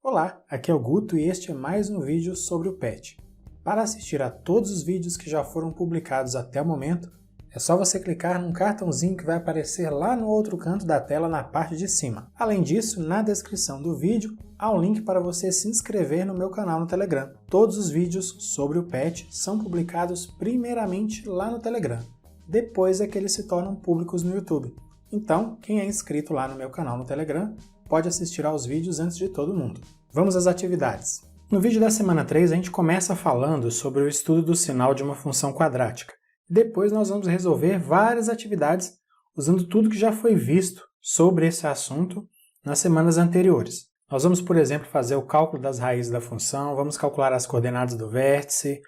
Olá, aqui é o Guto e este é mais um vídeo sobre o PET. Para assistir a todos os vídeos que já foram publicados até o momento, é só você clicar num cartãozinho que vai aparecer lá no outro canto da tela na parte de cima. Além disso, na descrição do vídeo há um link para você se inscrever no meu canal no Telegram. Todos os vídeos sobre o PET são publicados primeiramente lá no Telegram, depois é que eles se tornam públicos no YouTube. Então, quem é inscrito lá no meu canal no Telegram pode assistir aos vídeos antes de todo mundo. Vamos às atividades. No vídeo da semana 3, a gente começa falando sobre o estudo do sinal de uma função quadrática. Depois nós vamos resolver várias atividades usando tudo que já foi visto sobre esse assunto nas semanas anteriores. Nós vamos, por exemplo, fazer o cálculo das raízes da função, vamos calcular as coordenadas do vértice,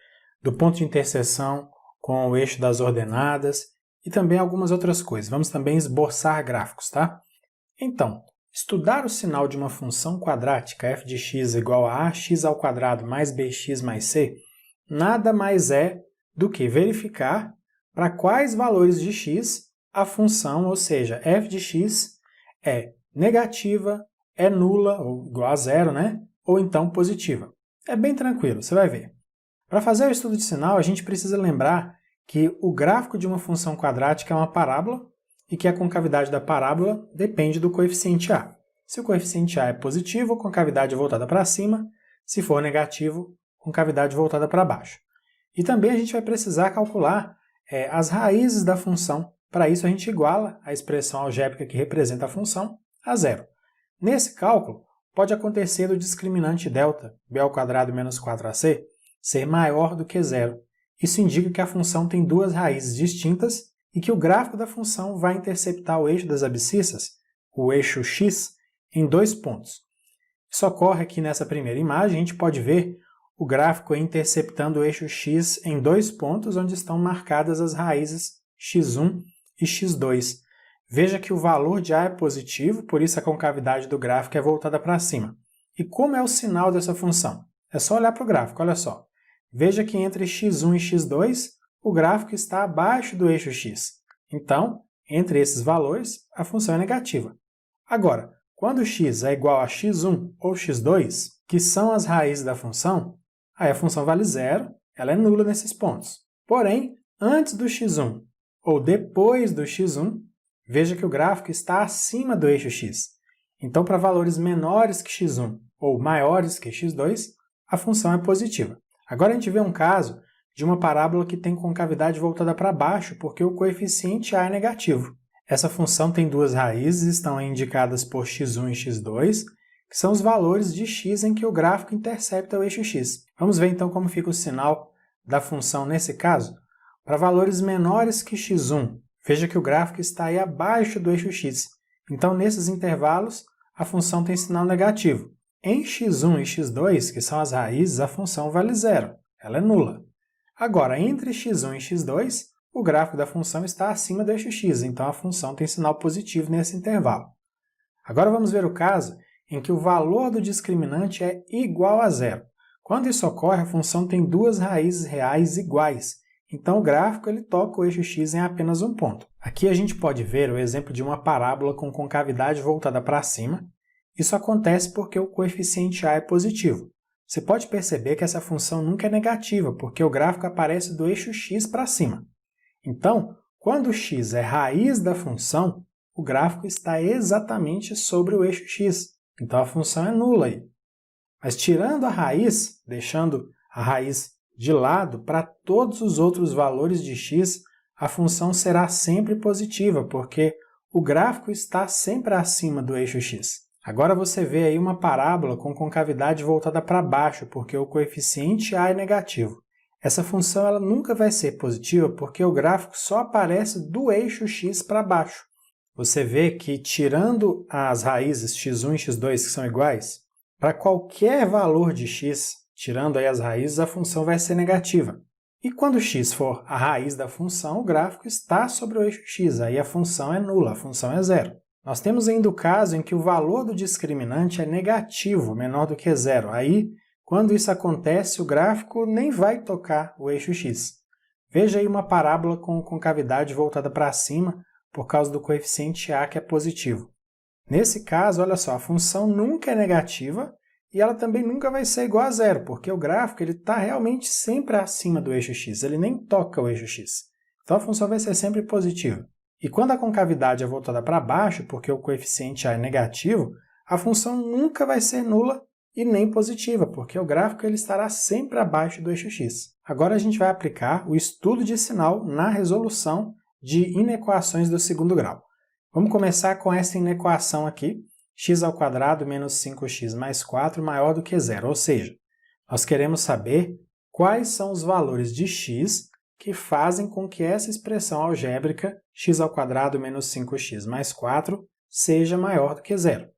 do ponto de interseção com o eixo das ordenadas e também algumas outras coisas. Vamos também esboçar gráficos, tá? Então, estudar o sinal de uma função quadrática f de x igual a ax ao quadrado mais bx mais c nada mais é do que verificar para quais valores de x a função, ou seja, f de x é negativa, é nula, ou igual a zero, né? Ou então positiva. É bem tranquilo, você vai ver. Para fazer o estudo de sinal, a gente precisa lembrar que o gráfico de uma função quadrática é uma parábola e que a concavidade da parábola depende do coeficiente a. Se o coeficiente a é positivo, concavidade voltada para cima; se for negativo, concavidade voltada para baixo. E também a gente vai precisar calcular as raízes da função. Para isso a gente iguala a expressão algébrica que representa a função a zero. Nesse cálculo, pode acontecer o discriminante delta, b² menos 4ac, ser maior do que zero. Isso indica que a função tem duas raízes distintas e que o gráfico da função vai interceptar o eixo das abscissas, o eixo x, em dois pontos. Isso ocorre aqui nessa primeira imagem, a gente pode ver o gráfico interceptando o eixo x em dois pontos onde estão marcadas as raízes x1 e x2. Veja que o valor de a é positivo, por isso a concavidade do gráfico é voltada para cima. E como é o sinal dessa função? É só olhar para o gráfico, olha só. Veja que entre x1 e x2, o gráfico está abaixo do eixo x. Então, entre esses valores, a função é negativa. Agora, quando x é igual a x1 ou x2, que são as raízes da função, aí a função vale zero, ela é nula nesses pontos. Porém, antes do x1 ou depois do x1, veja que o gráfico está acima do eixo x. Então, para valores menores que x1 ou maiores que x2, a função é positiva. Agora a gente vê um caso de uma parábola que tem concavidade voltada para baixo porque o coeficiente a é negativo. Essa função tem duas raízes, estão indicadas por x1 e x2, que são os valores de x em que o gráfico intercepta o eixo x. Vamos ver então como fica o sinal da função nesse caso. Para valores menores que x1, veja que o gráfico está aí abaixo do eixo x. Então, nesses intervalos, a função tem sinal negativo. Em x1 e x2, que são as raízes, a função vale zero, ela é nula. Agora, entre x1 e x2, o gráfico da função está acima do eixo x, então a função tem sinal positivo nesse intervalo. Agora vamos ver o caso em que o valor do discriminante é igual a zero. Quando isso ocorre, a função tem duas raízes reais iguais, então o gráfico ele toca o eixo x em apenas um ponto. Aqui a gente pode ver o exemplo de uma parábola com concavidade voltada para cima. Isso acontece porque o coeficiente a é positivo. Você pode perceber que essa função nunca é negativa, porque o gráfico aparece do eixo x para cima. Então, quando x é raiz da função, o gráfico está exatamente sobre o eixo x. Então a função é nula aí. Mas tirando a raiz, deixando a raiz de lado, para todos os outros valores de x, a função será sempre positiva, porque o gráfico está sempre acima do eixo x. Agora você vê aí uma parábola com concavidade voltada para baixo, porque o coeficiente a é negativo. Essa função ela nunca vai ser positiva porque o gráfico só aparece do eixo x para baixo. Você vê que, tirando as raízes x1 e x2, que são iguais, para qualquer valor de x, tirando aí as raízes, a função vai ser negativa. E quando x for a raiz da função, o gráfico está sobre o eixo x, aí a função é nula, a função é zero. Nós temos ainda o caso em que o valor do discriminante é negativo, menor do que zero. Aí, quando isso acontece, o gráfico nem vai tocar o eixo x. Veja aí uma parábola com concavidade voltada para cima por causa do coeficiente a que é positivo. Nesse caso, olha só, a função nunca é negativa e ela também nunca vai ser igual a zero, porque o gráfico está realmente sempre acima do eixo x, ele nem toca o eixo x. Então a função vai ser sempre positiva. E quando a concavidade é voltada para baixo, porque o coeficiente a é negativo, a função nunca vai ser nula e nem positiva, porque o gráfico ele estará sempre abaixo do eixo x. Agora a gente vai aplicar o estudo de sinal na resolução de inequações do segundo grau. Vamos começar com essa inequação aqui, x² menos 5x mais 4 maior do que zero, ou seja, nós queremos saber quais são os valores de x que fazem com que essa expressão algébrica x² menos 5x mais 4 seja maior do que zero.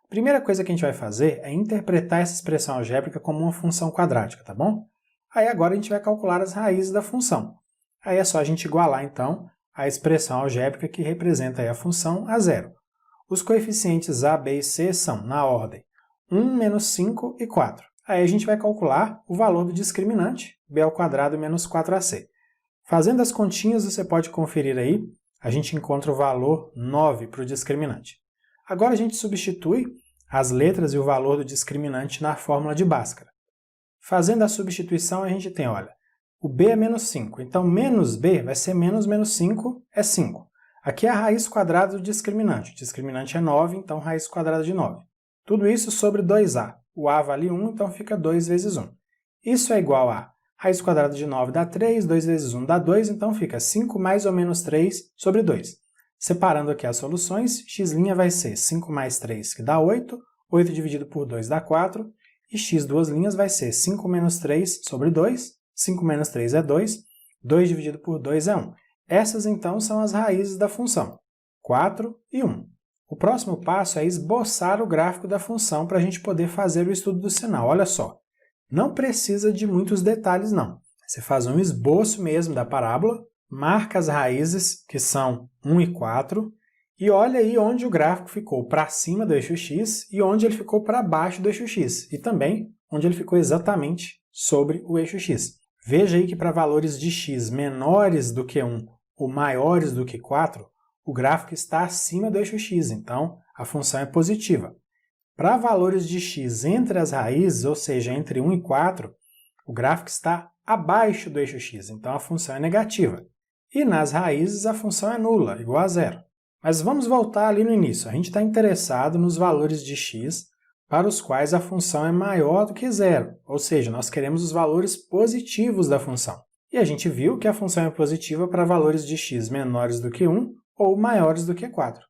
A primeira coisa que a gente vai fazer é interpretar essa expressão algébrica como uma função quadrática, tá bom? Aí agora a gente vai calcular as raízes da função. Aí é só a gente igualar, então, a expressão algébrica que representa aí a função a zero. Os coeficientes a, b e c são, na ordem, 1, menos 5 e 4. Aí a gente vai calcular o valor do discriminante, b² menos 4ac. Fazendo as continhas, você pode conferir aí, a gente encontra o valor 9 para o discriminante. Agora a gente substitui as letras e o valor do discriminante na fórmula de Bhaskara. Fazendo a substituição, a gente tem, olha, o b é menos 5, então menos b vai ser menos 5 é 5. Aqui é a raiz quadrada do discriminante. O discriminante é 9, então raiz quadrada de 9. Tudo isso sobre 2a. O a vale 1, então fica 2 vezes 1. Isso é igual a raiz quadrada de 9 dá 3, 2 vezes 1 dá 2, então fica 5 mais ou menos 3 sobre 2. Separando aqui as soluções, x' vai ser 5 mais 3, que dá 8, 8 dividido por 2 dá 4, e x duas linhas vai ser 5 menos 3 sobre 2, 5 menos 3 é 2, 2 dividido por 2 é 1. Essas, então, são as raízes da função, 4 e 1. O próximo passo é esboçar o gráfico da função para a gente poder fazer o estudo do sinal. Olha só, não precisa de muitos detalhes, não. Você faz um esboço mesmo da parábola, marca as raízes, que são 1 e 4, e olha aí onde o gráfico ficou para cima do eixo x e onde ele ficou para baixo do eixo x, e também onde ele ficou exatamente sobre o eixo x. Veja aí que para valores de x menores do que 1 ou maiores do que 4, o gráfico está acima do eixo x, então a função é positiva. Para valores de x entre as raízes, ou seja, entre 1 e 4, o gráfico está abaixo do eixo x, então a função é negativa. E nas raízes a função é nula, igual a zero. Mas vamos voltar ali no início. A gente está interessado nos valores de x para os quais a função é maior do que zero, ou seja, nós queremos os valores positivos da função. E a gente viu que a função é positiva para valores de x menores do que 1 ou maiores do que 4.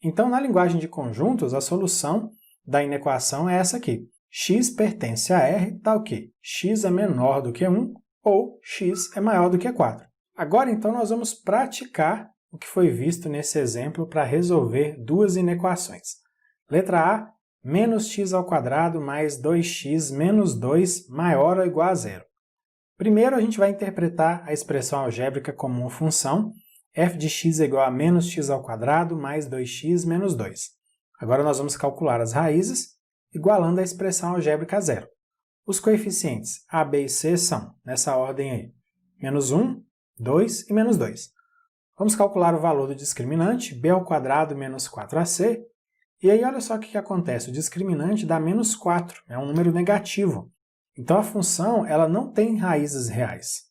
Então, na linguagem de conjuntos, a solução da inequação é essa aqui. X pertence a R, tal que x é menor do que 1 ou x é maior do que 4. Agora, então, nós vamos praticar o que foi visto nesse exemplo para resolver duas inequações. Letra A, menos x² mais 2x menos 2 maior ou igual a zero. Primeiro, a gente vai interpretar a expressão algébrica como uma função, f de x é igual a menos x² mais 2x menos 2. Agora nós vamos calcular as raízes, igualando a expressão algébrica a zero. Os coeficientes a, b e c são, nessa ordem aí, menos 1, 2 e menos 2. Vamos calcular o valor do discriminante, b² menos 4ac, e aí olha só o que acontece, o discriminante dá menos 4, é um número negativo. Então a função ela não tem raízes reais.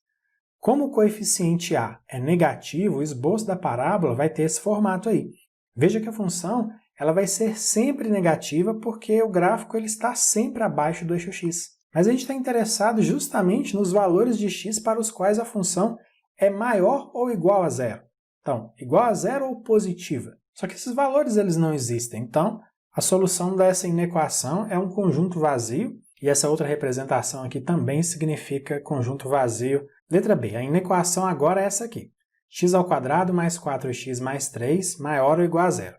Como o coeficiente a é negativo, o esboço da parábola vai ter esse formato aí. Veja que a função ela vai ser sempre negativa porque o gráfico ele está sempre abaixo do eixo x. Mas a gente está interessado justamente nos valores de x para os quais a função é maior ou igual a zero. Então, igual a zero ou positiva. Só que esses valores eles não existem. Então, a solução dessa inequação é um conjunto vazio, e essa outra representação aqui também significa conjunto vazio. Letra B, a inequação agora é essa aqui. x² mais 4x mais 3 maior ou igual a zero.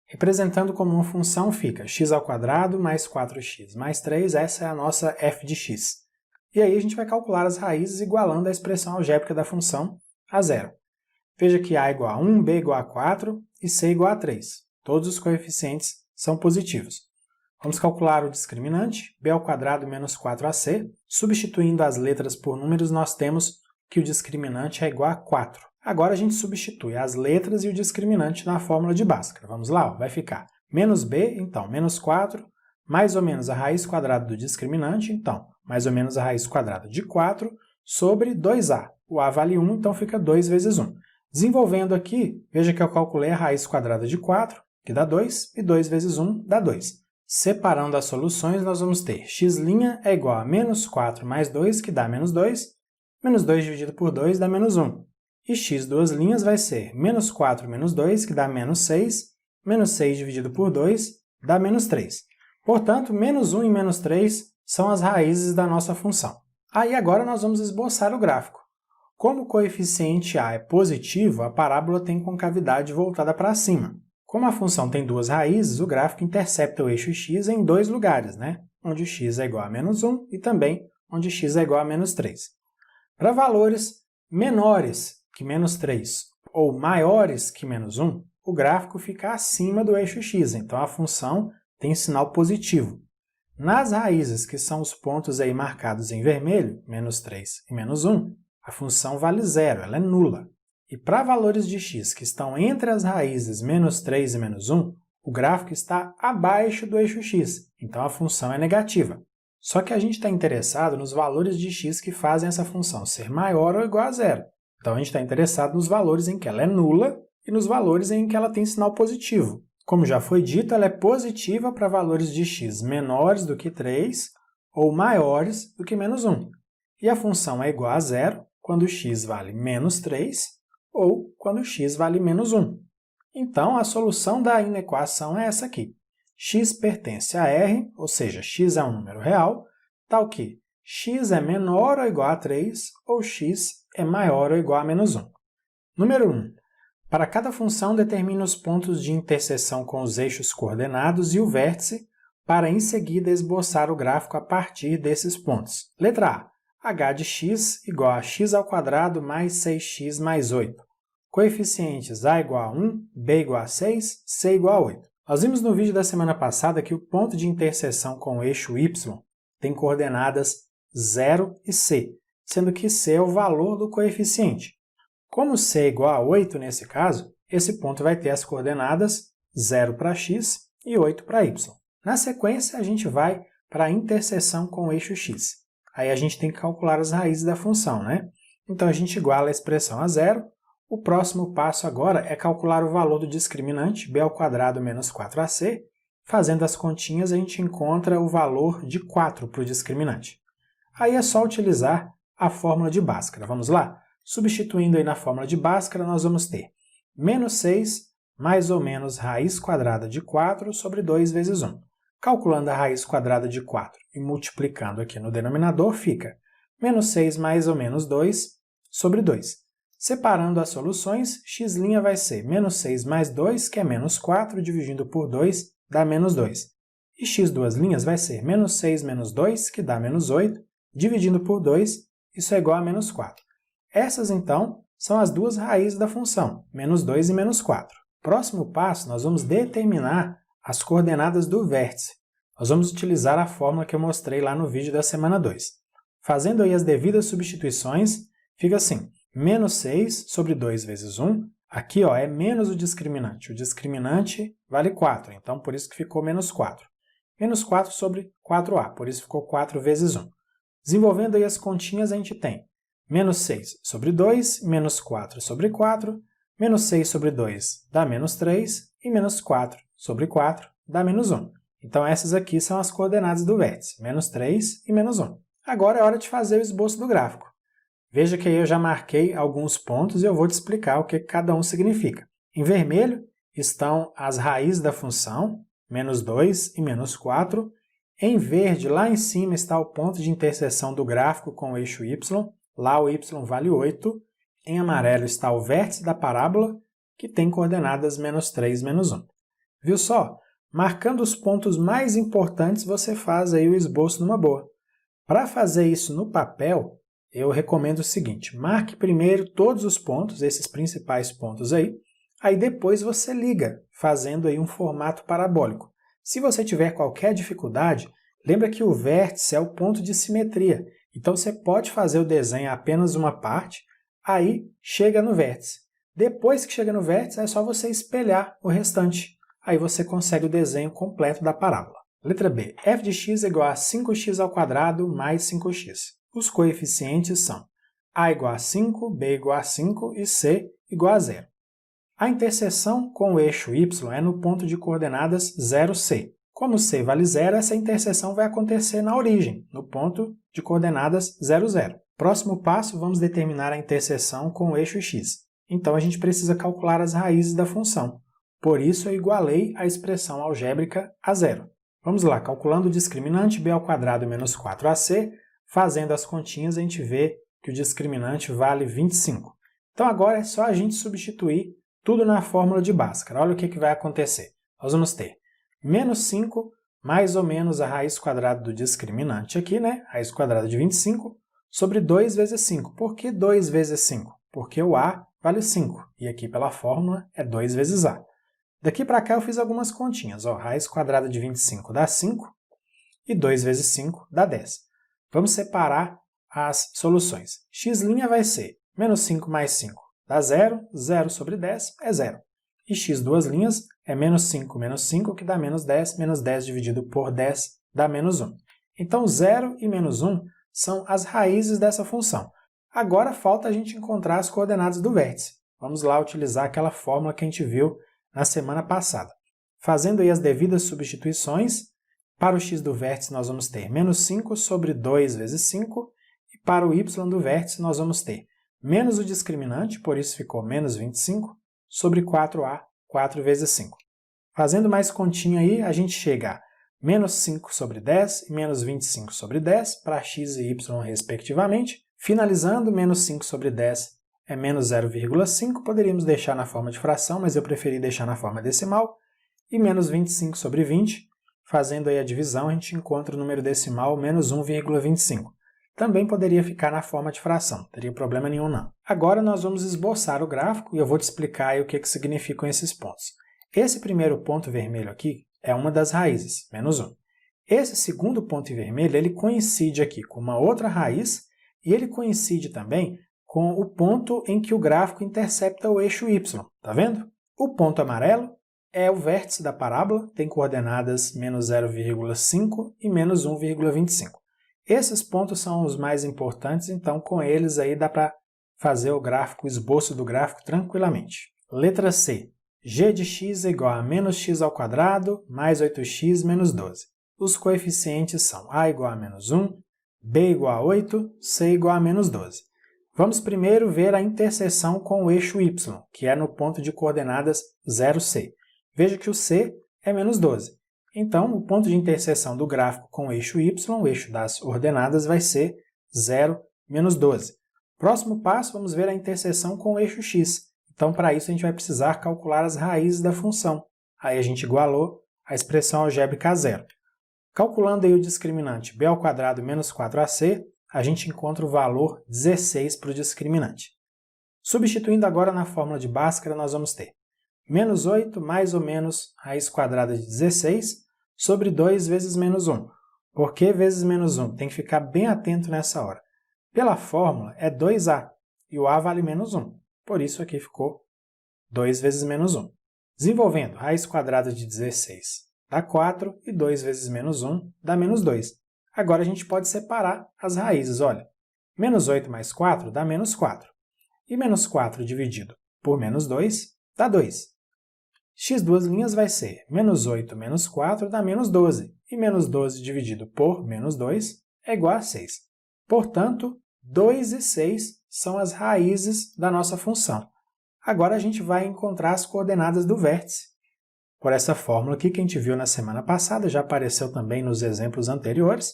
Representando como uma função fica x² mais 4x mais 3, essa é a nossa f de x. E aí a gente vai calcular as raízes igualando a expressão algébrica da função a zero. Veja que a igual a 1, b igual a 4 e c igual a 3. Todos os coeficientes são positivos. Vamos calcular o discriminante, b² menos 4ac. Substituindo as letras por números, nós temos que o discriminante é igual a 4. Agora a gente substitui as letras e o discriminante na fórmula de Bhaskara. Vamos lá, vai ficar menos b, então menos 4, mais ou menos a raiz quadrada do discriminante, então, mais ou menos a raiz quadrada de 4 sobre 2a. O a vale 1, então fica 2 vezes 1. Desenvolvendo aqui, veja que eu calculei a raiz quadrada de 4, que dá 2, e 2 vezes 1 dá 2. Separando as soluções, nós vamos ter x' é igual a menos 4 mais 2, que dá menos 2. Menos 2 dividido por 2 dá menos 1. E x duas linhas vai ser menos 4 menos 2, que dá menos 6. Menos 6 dividido por 2 dá menos 3. Portanto, menos 1 e menos 3 são as raízes da nossa função. Aí agora nós vamos esboçar o gráfico. Como o coeficiente a é positivo, a parábola tem concavidade voltada para cima. Como a função tem duas raízes, o gráfico intercepta o eixo x em dois lugares, né? Onde x é igual a menos 1 e também onde x é igual a menos 3. Para valores menores que menos 3 ou maiores que menos 1, o gráfico fica acima do eixo x, então a função tem sinal positivo. Nas raízes, que são os pontos aí marcados em vermelho, menos 3 e menos 1, a função vale zero, ela é nula. E para valores de x que estão entre as raízes menos 3 e menos 1, o gráfico está abaixo do eixo x, então a função é negativa. Só que a gente está interessado nos valores de x que fazem essa função ser maior ou igual a zero. Então a gente está interessado nos valores em que ela é nula e nos valores em que ela tem sinal positivo. Como já foi dito, ela é positiva para valores de x menores do que 3 ou maiores do que menos 1. E a função é igual a zero quando x vale menos 3 ou quando x vale menos 1. Então, a solução da inequação é essa aqui. X pertence a R, ou seja, x é um número real, tal que x é menor ou igual a 3 ou x é maior ou igual a menos 1. Número 1. Para cada função, determine os pontos de interseção com os eixos coordenados e o vértice, para em seguida esboçar o gráfico a partir desses pontos. Letra A. H de x igual a x ao quadrado mais 6x mais 8. Coeficientes a igual a 1, b igual a 6, c igual a 8. Nós vimos no vídeo da semana passada que o ponto de interseção com o eixo y tem coordenadas 0 e c, sendo que c é o valor do coeficiente. Como c é igual a 8 nesse caso, esse ponto vai ter as coordenadas 0 para x e 8 para y. Na sequência, a gente vai para a interseção com o eixo x. Aí a gente tem que calcular as raízes da função, né? Então a gente iguala a expressão a zero. O próximo passo agora é calcular o valor do discriminante, b ao quadrado menos 4ac. Fazendo as continhas, a gente encontra o valor de 4 para o discriminante. Aí é só utilizar a fórmula de Bhaskara. Vamos lá? Substituindo aí na fórmula de Bhaskara, nós vamos ter menos 6 mais ou menos raiz quadrada de 4 sobre 2 vezes 1. Calculando a raiz quadrada de 4 e multiplicando aqui no denominador, fica menos 6 mais ou menos 2 sobre 2. Separando as soluções, x' vai ser menos 6 mais 2, que é menos 4, dividindo por 2, dá menos 2. E x duas linhas vai ser menos 6 menos 2, que dá menos 8, dividindo por 2, isso é igual a menos 4. Essas, então, são as duas raízes da função, menos 2 e menos 4. Próximo passo, nós vamos determinar as coordenadas do vértice. Nós vamos utilizar a fórmula que eu mostrei lá no vídeo da semana 2. Fazendo aí as devidas substituições, fica assim, menos 6 sobre 2 vezes 1. Aqui ó, é menos o discriminante. O discriminante vale 4, então por isso que ficou menos 4. Menos 4 sobre 4a, por isso ficou 4 vezes 1. Desenvolvendo aí as continhas, a gente tem menos 6 sobre 2, menos 4 sobre 4, menos 6 sobre 2 dá menos 3, e menos 4 sobre 4 dá menos 1. Então essas aqui são as coordenadas do vértice, menos 3 e menos 1. Agora é hora de fazer o esboço do gráfico. Veja que aí eu já marquei alguns pontos e eu vou te explicar o que cada um significa. Em vermelho estão as raízes da função, menos 2 e menos 4. Em verde, lá em cima, está o ponto de interseção do gráfico com o eixo y. Lá o y vale 8. Em amarelo está o vértice da parábola, que tem coordenadas menos 3 e menos 1. Viu só? Marcando os pontos mais importantes, você faz aí o esboço numa boa. Para fazer isso no papel, eu recomendo o seguinte, marque primeiro todos os pontos, esses principais pontos aí depois você liga, fazendo aí um formato parabólico. Se você tiver qualquer dificuldade, lembra que o vértice é o ponto de simetria, então você pode fazer o desenho apenas uma parte, aí chega no vértice. Depois que chega no vértice, é só você espelhar o restante. Aí você consegue o desenho completo da parábola. Letra B. f de x é igual a 5x² mais 5x. Os coeficientes são a igual a 5, b igual a 5 e c igual a 0. A interseção com o eixo y é no ponto de coordenadas 0c. Como c vale 0, essa interseção vai acontecer na origem, no ponto de coordenadas 0, 0. Próximo passo, vamos determinar a interseção com o eixo x. Então, a gente precisa calcular as raízes da função. Por isso, eu igualei a expressão algébrica a zero. Vamos lá, calculando o discriminante b² menos 4ac, fazendo as continhas, a gente vê que o discriminante vale 25. Então, agora é só a gente substituir tudo na fórmula de Bhaskara. Olha o que vai acontecer. Nós vamos ter menos 5 mais ou menos a raiz quadrada do discriminante aqui, né? Raiz quadrada de 25, sobre 2 vezes 5. Por que 2 vezes 5? Porque o a vale 5, e aqui pela fórmula é 2 vezes a. Daqui para cá eu fiz algumas continhas. Ó, raiz quadrada de 25 dá 5, e 2 vezes 5 dá 10. Vamos separar as soluções. X' vai ser menos 5 mais 5 dá 0, 0 sobre 10 é 0. E x duas linhas é menos 5, que dá menos 10 dividido por 10 dá menos 1. Então 0 e menos 1 são as raízes dessa função. Agora falta a gente encontrar as coordenadas do vértice. Vamos lá utilizar aquela fórmula que a gente viu na semana passada. Fazendo aí as devidas substituições, para o x do vértice nós vamos ter menos 5 sobre 2 vezes 5, e para o y do vértice nós vamos ter menos o discriminante, por isso ficou menos 25, sobre 4a, 4 vezes 5. Fazendo mais continha aí, a gente chega a menos 5 sobre 10 e menos 25 sobre 10 para x e y respectivamente. Finalizando, menos 5 sobre 10 é menos 0,5, poderíamos deixar na forma de fração, mas eu preferi deixar na forma decimal. E menos 25 sobre 20, fazendo aí a divisão, a gente encontra o número decimal menos 1,25. Também poderia ficar na forma de fração, não teria problema nenhum não. Agora nós vamos esboçar o gráfico e eu vou te explicar aí o que significam esses pontos. Esse primeiro ponto vermelho aqui é uma das raízes, menos 1. Esse segundo ponto em vermelho, ele coincide aqui com uma outra raiz e ele coincide também com o ponto em que o gráfico intercepta o eixo y, tá vendo? O ponto amarelo é o vértice da parábola, tem coordenadas menos 0,5 e menos 1,25. Esses pontos são os mais importantes, então com eles aí dá para fazer o gráfico, o esboço do gráfico tranquilamente. Letra C. G de x é igual a menos x² mais 8x menos 12. Os coeficientes são a igual a menos 1, b igual a 8, c igual a menos 12. Vamos primeiro ver a interseção com o eixo y, que é no ponto de coordenadas 0c. Veja que o c é menos 12. Então, o ponto de interseção do gráfico com o eixo y, o eixo das ordenadas, vai ser 0, menos 12. Próximo passo, vamos ver a interseção com o eixo x. Então, para isso, a gente vai precisar calcular as raízes da função. Aí a gente igualou a expressão algébrica a zero. Calculando aí o discriminante b² menos 4ac, a gente encontra o valor 16 para o discriminante. Substituindo agora na fórmula de Bhaskara, nós vamos ter menos 8 mais ou menos raiz quadrada de 16 sobre 2 vezes menos 1. Por que vezes menos 1? Tem que ficar bem atento nessa hora. Pela fórmula é 2a, e o a vale menos 1. Por isso aqui ficou 2 vezes menos 1. Desenvolvendo, raiz quadrada de 16 dá 4, e 2 vezes menos 1 dá menos 2. Agora a gente pode separar as raízes, olha. Menos 8 mais 4 dá menos 4. E menos 4 dividido por menos 2 dá 2. X duas linhas vai ser menos 8 menos 4 dá menos 12. E menos 12 dividido por menos 2 é igual a 6. Portanto, 2 e 6 são as raízes da nossa função. Agora a gente vai encontrar as coordenadas do vértice. Por essa fórmula aqui que a gente viu na semana passada, já apareceu também nos exemplos anteriores.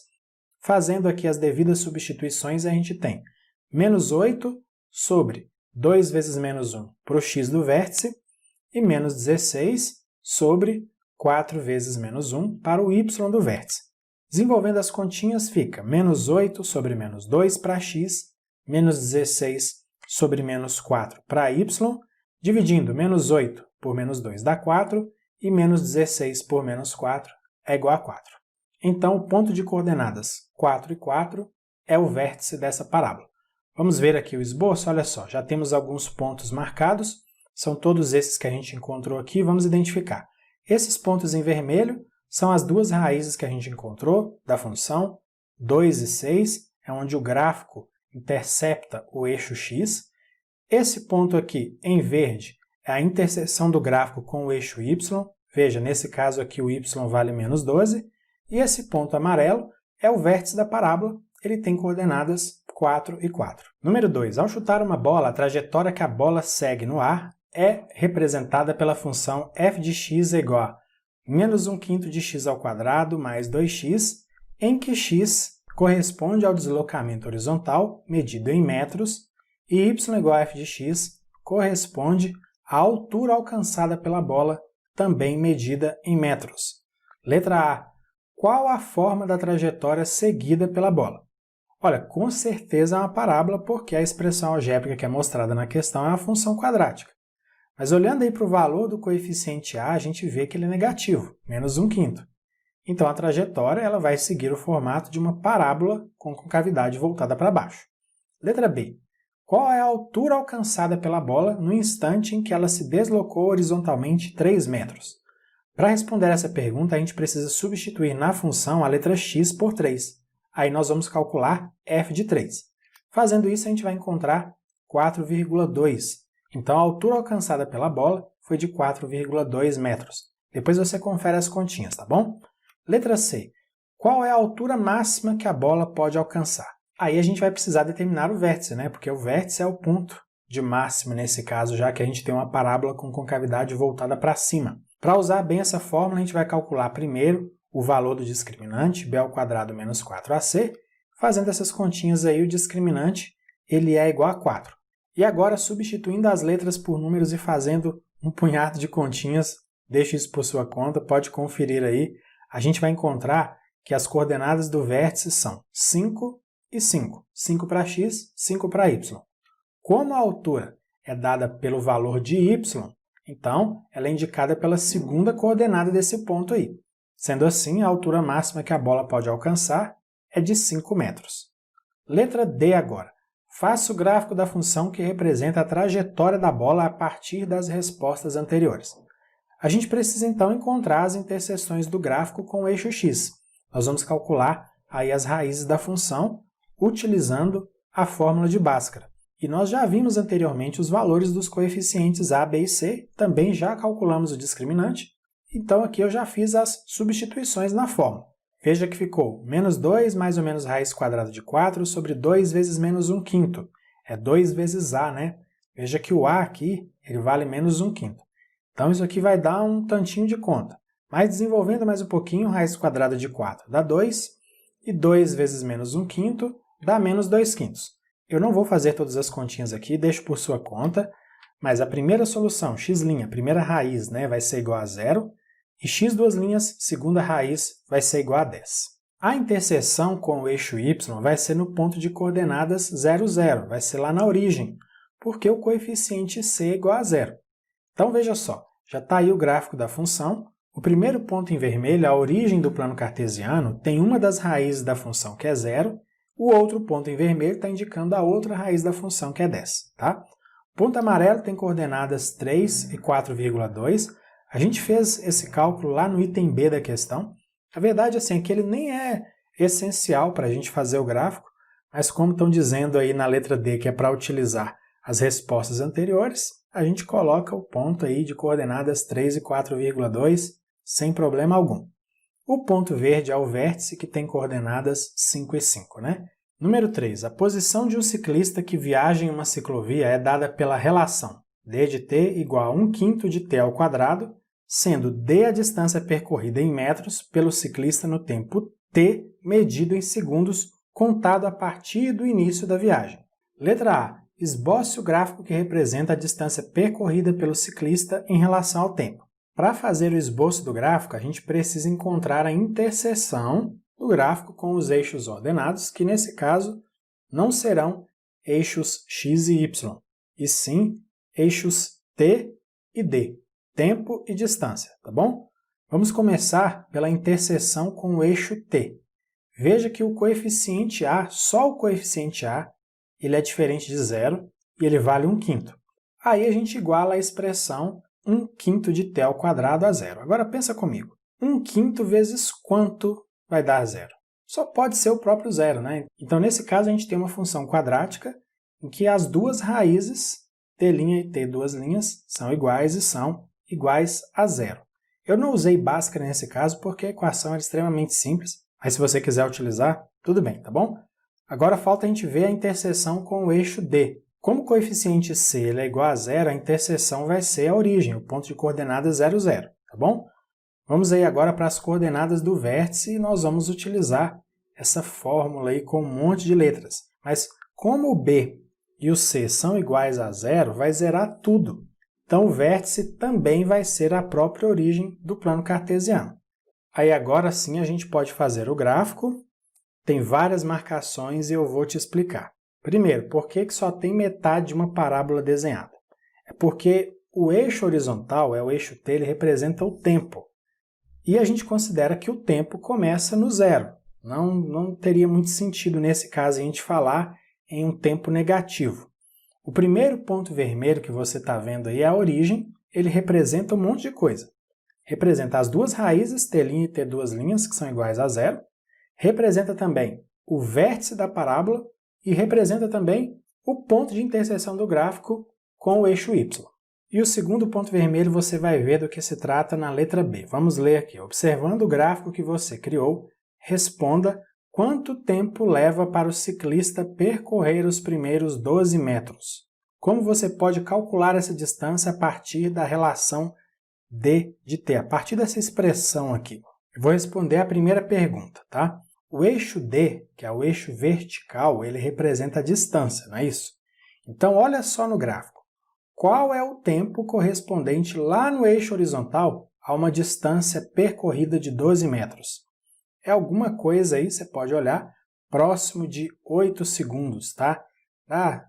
Fazendo aqui as devidas substituições, a gente tem menos 8 sobre 2 vezes menos 1 para o x do vértice e menos 16 sobre 4 vezes menos 1 para o y do vértice. Desenvolvendo as continhas, fica menos 8 sobre menos 2 para x, menos 16 sobre menos 4 para y, dividindo menos 8 por menos 2 dá 4, e menos 16 por menos 4 é igual a 4. Então, o ponto de coordenadas 4 e 4 é o vértice dessa parábola. Vamos ver aqui o esboço, olha só, já temos alguns pontos marcados, são todos esses que a gente encontrou aqui, vamos identificar. Esses pontos em vermelho são as duas raízes que a gente encontrou da função 2 e 6, é onde o gráfico intercepta o eixo x. Esse ponto aqui, em verde, é a interseção do gráfico com o eixo y. Veja, nesse caso aqui o y vale menos 12. E esse ponto amarelo é o vértice da parábola, ele tem coordenadas 4 e 4. Número 2. Ao chutar uma bola, a trajetória que a bola segue no ar é representada pela função f de x é igual a menos 1/5 de x ao quadrado mais 2x, em que x corresponde ao deslocamento horizontal, medido em metros, e y igual a f de x corresponde à altura alcançada pela bola, também medida em metros. Letra A. Qual a forma da trajetória seguida pela bola? Olha, com certeza é uma parábola, porque a expressão algébrica que é mostrada na questão é uma função quadrática. Mas olhando aí para o valor do coeficiente A, a gente vê que ele é negativo, menos 1/5. Então a trajetória ela vai seguir o formato de uma parábola com concavidade voltada para baixo. Letra B. Qual é a altura alcançada pela bola no instante em que ela se deslocou horizontalmente 3 metros? Para responder essa pergunta, a gente precisa substituir na função a letra x por 3. Aí nós vamos calcular f de 3. Fazendo isso, a gente vai encontrar 4,2. Então a altura alcançada pela bola foi de 4,2 metros. Depois você confere as continhas, tá bom? Letra C. Qual é a altura máxima que a bola pode alcançar? Aí a gente vai precisar determinar o vértice, né? Porque o vértice é o ponto de máximo nesse caso, já que a gente tem uma parábola com concavidade voltada para cima. Para usar bem essa fórmula, a gente vai calcular primeiro o valor do discriminante, b ao quadrado menos 4ac. Fazendo essas continhas aí, o discriminante ele é igual a 4. E agora, substituindo as letras por números e fazendo um punhado de continhas, deixe isso por sua conta, pode conferir aí, a gente vai encontrar que as coordenadas do vértice são 5 e 5. 5 para x, 5 para y. Como a altura é dada pelo valor de y, então ela é indicada pela segunda coordenada desse ponto aí. Sendo assim, a altura máxima que a bola pode alcançar é de 5 metros. Letra D agora. Faça o gráfico da função que representa a trajetória da bola a partir das respostas anteriores. A gente precisa então encontrar as interseções do gráfico com o eixo x. Nós vamos calcular aí as raízes da função utilizando a fórmula de Bhaskara. E nós já vimos anteriormente os valores dos coeficientes a, b e c, também já calculamos o discriminante, então aqui eu já fiz as substituições na fórmula. Veja que ficou menos 2 mais ou menos raiz quadrada de 4 sobre 2 vezes menos 1/5. É 2 vezes a, né? Veja que o a aqui ele vale menos 1/5. Então isso aqui vai dar um tantinho de conta. Mas desenvolvendo mais um pouquinho, raiz quadrada de 4 dá 2, e 2 vezes menos 1/5 dá menos 2/5. Eu não vou fazer todas as continhas aqui, deixo por sua conta, mas a primeira solução, x', primeira raiz, né, vai ser igual a 0, e x duas linhas, segunda raiz, vai ser igual a 10. A interseção com o eixo y vai ser no ponto de coordenadas 0, 0, vai ser lá na origem, porque o coeficiente c é igual a 0. Então veja só, já está aí o gráfico da função. O primeiro ponto em vermelho, a origem do plano cartesiano, tem uma das raízes da função que é 0, o outro ponto em vermelho está indicando a outra raiz da função que é 10. Tá? O ponto amarelo tem coordenadas 3 e 4,2. A gente fez esse cálculo lá no item B da questão. A verdade assim, é que ele nem é essencial para a gente fazer o gráfico, mas como estão dizendo aí na letra D que é para utilizar as respostas anteriores, a gente coloca o ponto aí de coordenadas 3 e 4,2 sem problema algum. O ponto verde é o vértice que tem coordenadas 5 e 5, né? Número 3. A posição de um ciclista que viaja em uma ciclovia é dada pela relação d de t igual a 1/5 de t ao quadrado, sendo d a distância percorrida em metros pelo ciclista no tempo t medido em segundos, contado a partir do início da viagem. Letra A. Esboce o gráfico que representa a distância percorrida pelo ciclista em relação ao tempo. Para fazer o esboço do gráfico, a gente precisa encontrar a interseção do gráfico com os eixos ordenados, que nesse caso não serão eixos x e y, e sim eixos t e d, tempo e distância, tá bom? Vamos começar pela interseção com o eixo t. Veja que o coeficiente a, só o coeficiente a, ele é diferente de 0 e ele vale 1/5. Aí a gente iguala a expressão 1/5 de t ao quadrado a 0. Agora pensa comigo. 1/5 vezes quanto vai dar 0? Só pode ser o próprio zero, né? Então, nesse caso, a gente tem uma função quadrática em que as duas raízes, t' e t duas linhas, são iguais e são iguais a 0. Eu não usei Bhaskara nesse caso porque a equação era extremamente simples, mas se você quiser utilizar, tudo bem, tá bom? Agora falta a gente ver a interseção com o eixo D. Como o coeficiente C ele é igual a 0, a interseção vai ser a origem, o ponto de coordenadas 0, 0, tá bom? Vamos aí agora para as coordenadas do vértice e nós vamos utilizar essa fórmula aí com um monte de letras. Mas como o B e o C são iguais a 0, vai zerar tudo. Então o vértice também vai ser a própria origem do plano cartesiano. Aí agora sim a gente pode fazer o gráfico. Tem várias marcações e eu vou te explicar. Primeiro, por que só tem metade de uma parábola desenhada? É porque o eixo horizontal, o eixo T, ele representa o tempo. E a gente considera que o tempo começa no zero. Não teria muito sentido nesse caso a gente falar em um tempo negativo. O primeiro ponto vermelho que você está vendo aí é a origem, ele representa um monte de coisa. Representa as duas raízes, t' e t duas linhas, que são iguais a 0. Representa também o vértice da parábola e representa também o ponto de interseção do gráfico com o eixo y. E o segundo ponto vermelho você vai ver do que se trata na letra B. Vamos ler aqui. Observando o gráfico que você criou, responda quanto tempo leva para o ciclista percorrer os primeiros 12 metros. Como você pode calcular essa distância a partir da relação D de T, a partir dessa expressão aqui? Eu vou responder a primeira pergunta, tá? O eixo D, que é o eixo vertical, ele representa a distância, não é isso? Então, olha só no gráfico. Qual é o tempo correspondente lá no eixo horizontal a uma distância percorrida de 12 metros? É alguma coisa aí, você pode olhar, próximo de 8 segundos, tá?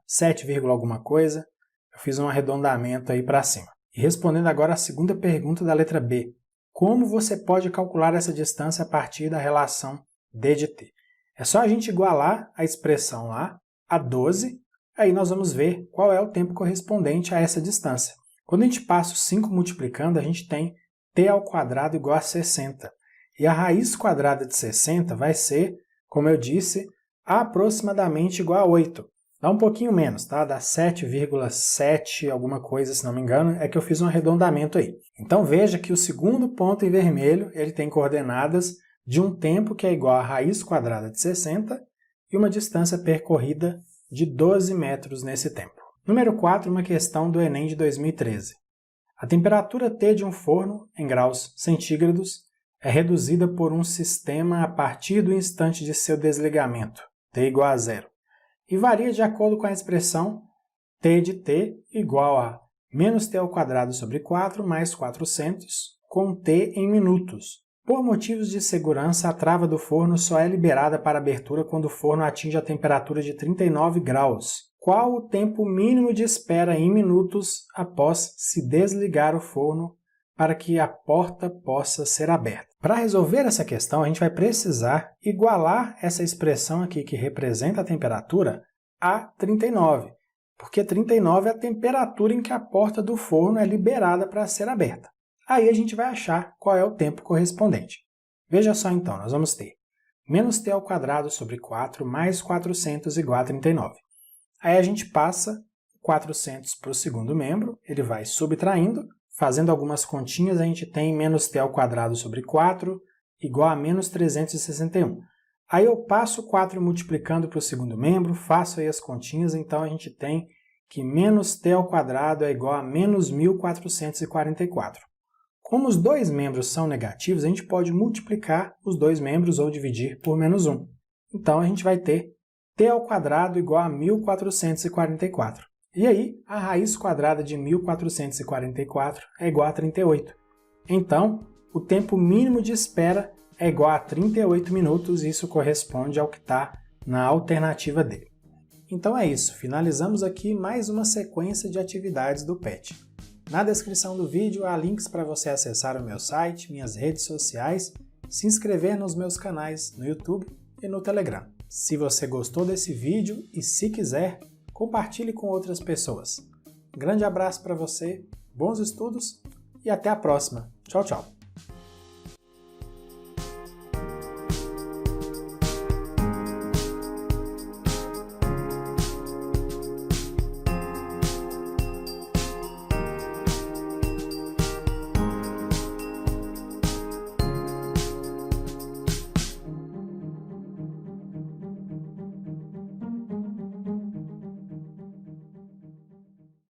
7, alguma coisa. Eu fiz um arredondamento aí para cima. E respondendo agora a segunda pergunta da letra B. Como você pode calcular essa distância a partir da relação D de T? É só a gente igualar a expressão lá a 12, aí nós vamos ver qual é o tempo correspondente a essa distância. Quando a gente passa o 5 multiplicando, a gente tem t ao quadrado igual a 60. E a raiz quadrada de 60 vai ser, como eu disse, aproximadamente igual a 8. Dá um pouquinho menos, tá? Dá 7,7 alguma coisa, se não me engano, é que eu fiz um arredondamento aí. Então veja que o segundo ponto em vermelho, ele tem coordenadas de um tempo que é igual a raiz quadrada de 60 e uma distância percorrida de 12 metros nesse tempo. Número 4, uma questão do Enem de 2013. A temperatura T de um forno, em graus centígrados, é reduzida por um sistema a partir do instante de seu desligamento, T igual a 0, e varia de acordo com a expressão T de T igual a menos T ao quadrado sobre 4 mais 400, com T em minutos. Por motivos de segurança, a trava do forno só é liberada para abertura quando o forno atinge a temperatura de 39 graus. Qual o tempo mínimo de espera em minutos após se desligar o forno para que a porta possa ser aberta? Para resolver essa questão, a gente vai precisar igualar essa expressão aqui que representa a temperatura a 39, porque 39 é a temperatura em que a porta do forno é liberada para ser aberta. Aí a gente vai achar qual é o tempo correspondente. Veja só então, nós vamos ter menos t ao quadrado sobre 4 mais 400 igual a 39. Aí a gente passa 400 para o segundo membro, ele vai subtraindo. Fazendo algumas continhas, a gente tem menos t ao quadrado sobre 4 igual a menos 361. Aí eu passo 4 multiplicando para o segundo membro, faço aí as continhas, então a gente tem que menos t ao quadrado é igual a menos 1444. Como os dois membros são negativos, a gente pode multiplicar os dois membros ou dividir por menos 1. Então a gente vai ter t ao quadrado igual a 1444. E aí, a raiz quadrada de 1444 é igual a 38. Então, o tempo mínimo de espera é igual a 38 minutos, e isso corresponde ao que está na alternativa D. Então é isso, finalizamos aqui mais uma sequência de atividades do PET. Na descrição do vídeo há links para você acessar o meu site, minhas redes sociais, se inscrever nos meus canais no YouTube e no Telegram. Se você gostou desse vídeo e se quiser, compartilhe com outras pessoas. Um grande abraço para você, bons estudos e até a próxima. Tchau, tchau!